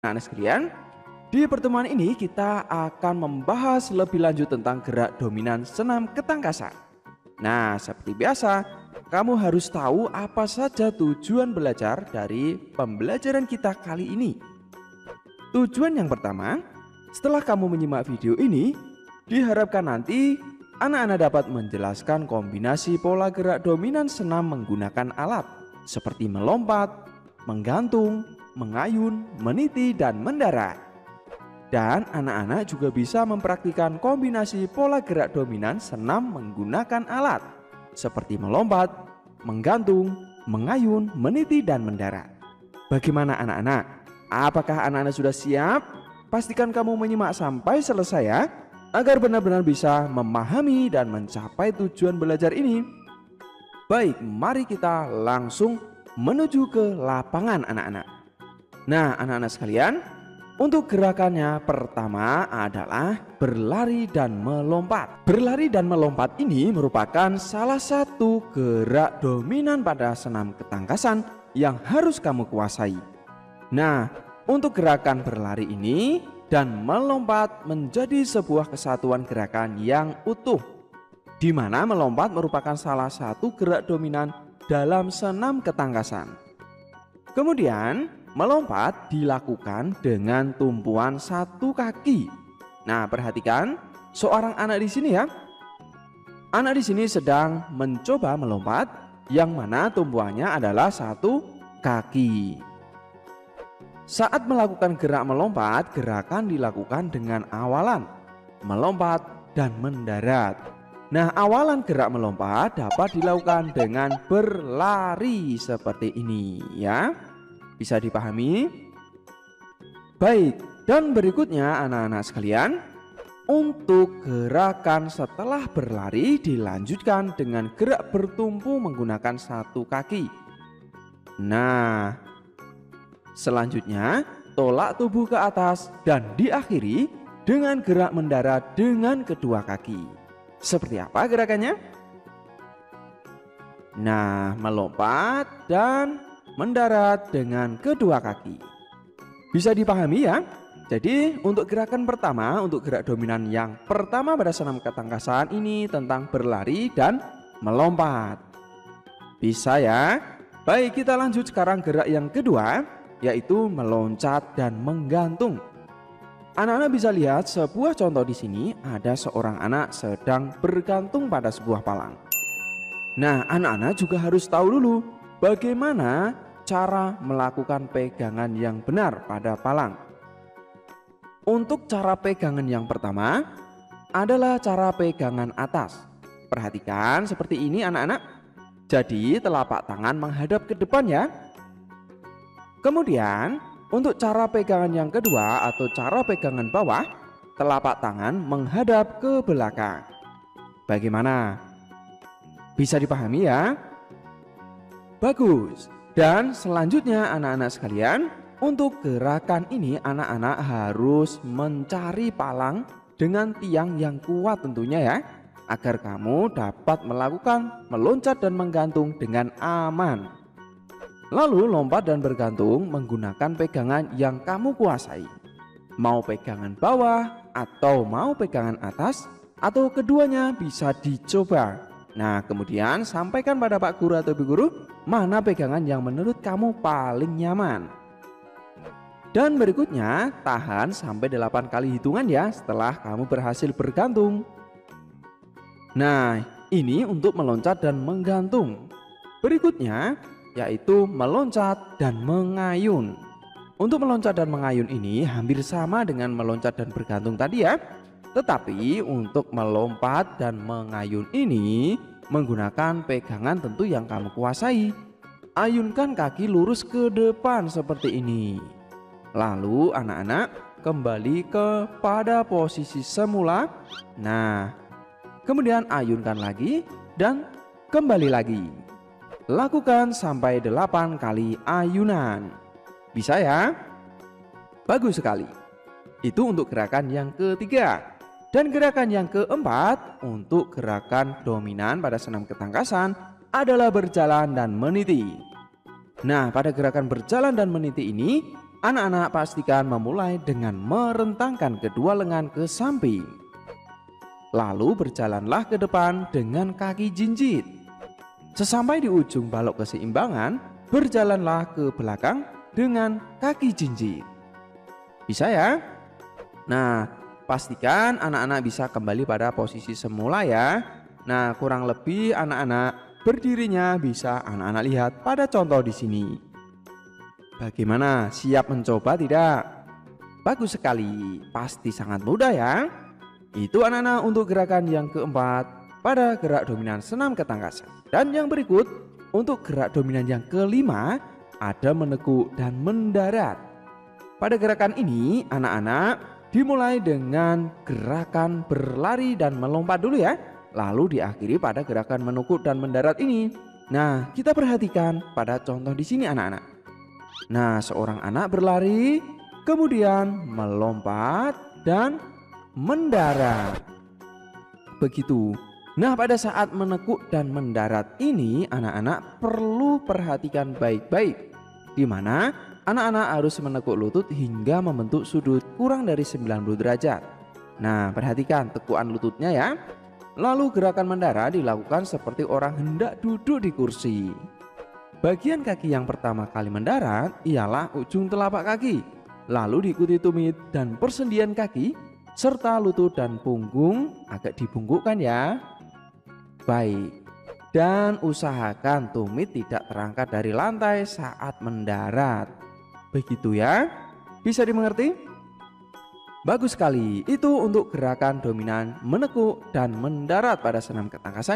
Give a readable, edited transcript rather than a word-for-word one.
Anak-anak sekalian, di pertemuan ini kita akan membahas lebih lanjut tentang gerak dominan senam ketangkasan. Nah, seperti biasa, kamu harus tahu apa saja tujuan belajar dari pembelajaran kita kali ini. Tujuan yang pertama, setelah kamu menyimak video ini, diharapkan nanti anak-anak dapat menjelaskan kombinasi pola gerak dominan senam menggunakan alat seperti melompat, menggantung, mengayun, meniti, dan mendarat. Dan anak-anak juga bisa mempraktikkan kombinasi pola gerak dominan senam menggunakan alat seperti melompat, menggantung, mengayun, meniti, dan mendarat. Bagaimana anak-anak? Apakah anak-anak sudah siap? Pastikan kamu menyimak sampai selesai ya, agar benar-benar bisa memahami dan mencapai tujuan belajar ini. Baik, mari kita langsung menuju ke lapangan anak-anak. Nah, anak-anak sekalian, untuk gerakannya pertama adalah berlari dan melompat. Berlari dan melompat ini merupakan salah satu gerak dominan pada senam ketangkasan yang harus kamu kuasai. Nah, untuk gerakan berlari ini dan melompat menjadi sebuah kesatuan gerakan yang utuh, di mana melompat merupakan salah satu gerak dominan dalam senam ketangkasan. Kemudian, melompat dilakukan dengan tumpuan satu kaki. Nah, perhatikan seorang anak di sini ya. Anak di sini sedang mencoba melompat, yang mana tumpuannya adalah satu kaki. Saat melakukan gerak melompat, gerakan dilakukan dengan awalan melompat dan mendarat. Nah, awalan gerak melompat dapat dilakukan dengan berlari seperti ini ya. Bisa dipahami? Baik, dan berikutnya anak-anak sekalian, untuk gerakan setelah berlari dilanjutkan dengan gerak bertumpu menggunakan satu kaki. Nah, selanjutnya tolak tubuh ke atas dan diakhiri dengan gerak mendarat dengan kedua kaki. Seperti apa gerakannya? Nah, melompat dan mendarat dengan kedua kaki. Bisa dipahami ya? Jadi untuk gerakan pertama, untuk gerak dominan yang pertama pada senam ketangkasan ini tentang berlari dan melompat. Bisa ya? Baik, kita lanjut sekarang gerak yang kedua, yaitu meloncat dan menggantung. Anak-anak bisa lihat sebuah contoh di sini, ada seorang anak sedang bergantung pada sebuah palang. Nah, anak-anak juga harus tahu dulu bagaimana cara melakukan pegangan yang benar pada palang. Untuk cara pegangan yang pertama adalah cara pegangan atas. Perhatikan seperti ini anak-anak. Jadi telapak tangan menghadap ke depan ya. Kemudian untuk cara pegangan yang kedua atau cara pegangan bawah, telapak tangan menghadap ke belakang. Bagaimana? Bisa dipahami ya? Bagus. Dan selanjutnya anak-anak sekalian, untuk gerakan ini anak-anak harus mencari palang dengan tiang yang kuat tentunya ya, agar kamu dapat melakukan meloncat dan menggantung dengan aman. Lalu lompat dan bergantung menggunakan pegangan yang kamu kuasai. Mau pegangan bawah atau mau pegangan atas, atau keduanya bisa dicoba. Nah, kemudian sampaikan pada Pak Guru atau Ibu Guru mana pegangan yang menurut kamu paling nyaman. Dan berikutnya tahan sampai 8 kali hitungan ya setelah kamu berhasil bergantung. Nah, ini untuk meloncat dan menggantung. Berikutnya yaitu meloncat dan mengayun. Untuk meloncat dan mengayun ini hampir sama dengan meloncat dan bergantung tadi ya. Tetapi untuk melompat dan mengayun ini menggunakan pegangan tentu yang kamu kuasai. Ayunkan kaki lurus ke depan seperti ini. Lalu anak-anak kembali kepada posisi semula. Nah, kemudian ayunkan lagi dan kembali lagi. Lakukan sampai 8 kali ayunan. Bisa ya? Bagus sekali. Itu untuk gerakan yang ketiga. Dan gerakan yang keempat untuk gerakan dominan pada senam ketangkasan adalah berjalan dan meniti. Nah, pada gerakan berjalan dan meniti ini anak-anak pastikan memulai dengan merentangkan kedua lengan ke samping. Lalu berjalanlah ke depan dengan kaki jinjit. Sesampai di ujung balok keseimbangan, berjalanlah ke belakang dengan kaki jinjit. Bisa ya? Nah, pastikan anak-anak bisa kembali pada posisi semula ya. Nah, kurang lebih anak-anak berdirinya bisa anak-anak lihat pada contoh di sini. Bagaimana? Siap mencoba tidak? Bagus sekali, pasti sangat mudah ya. Itu anak-anak untuk gerakan yang keempat pada gerak dominan senam ketangkasan. Dan yang berikut untuk gerak dominan yang kelima ada menekuk dan mendarat. Pada gerakan ini anak-anak dimulai dengan gerakan berlari dan melompat dulu ya. Lalu diakhiri pada gerakan menekuk dan mendarat ini. Nah, kita perhatikan pada contoh di sini anak-anak. Nah, seorang anak berlari, kemudian melompat dan mendarat. Begitu. Nah, pada saat menekuk dan mendarat ini anak-anak perlu perhatikan baik-baik, di mana anak-anak harus menekuk lutut hingga membentuk sudut kurang dari 90 derajat. Nah, perhatikan tekuan lututnya ya. Lalu gerakan mendarat dilakukan seperti orang hendak duduk di kursi. Bagian kaki yang pertama kali mendarat ialah ujung telapak kaki, lalu diikuti tumit dan persendian kaki, serta lutut dan punggung agak dibungkukkan ya. Baik, dan usahakan tumit tidak terangkat dari lantai saat mendarat. Begitu ya, bisa dimengerti? Bagus sekali, itu untuk gerakan dominan menekuk dan mendarat pada senam ketangkasan ya.